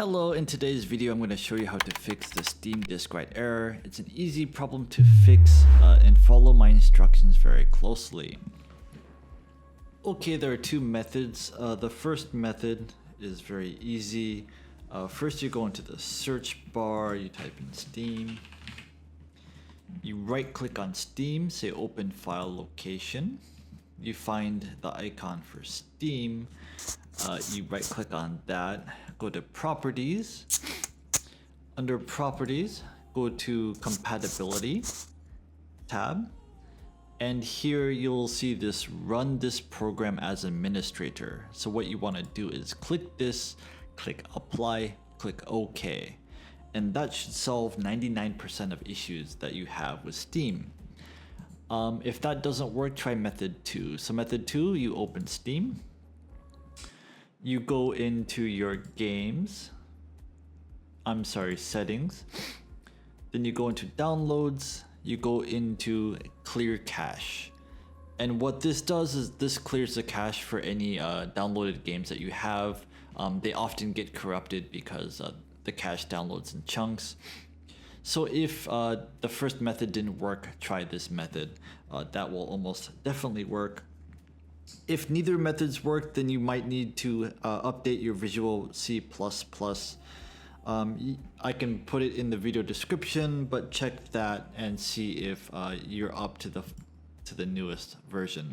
Hello, in today's video I'm going to show you how to fix the Steam disk write error. It's an easy problem to fix and follow my instructions very closely. Okay, there are two methods. The first method is very easy. First you go into the search bar, you type in Steam. You right click on Steam, say open file location. You find the icon for Steam. You right click on that, go to properties. Under properties, go to compatibility tab. And here you'll see this run this program as administrator. So what you want to do is click this, click apply, click OK. And that should solve 99% of issues that you have with Steam. If that doesn't work, try method 2. So method 2, you open Steam. You go into your settings. Then you go into downloads. You go into clear cache. And what this does is this clears the cache for any downloaded games that you have. They often get corrupted because the cache downloads in chunks. So if the first method didn't work, try this method. That will almost definitely work. If neither methods work, then you might need to update your Visual C++. I can put it in the video description, but check that and see if you're up to the newest version.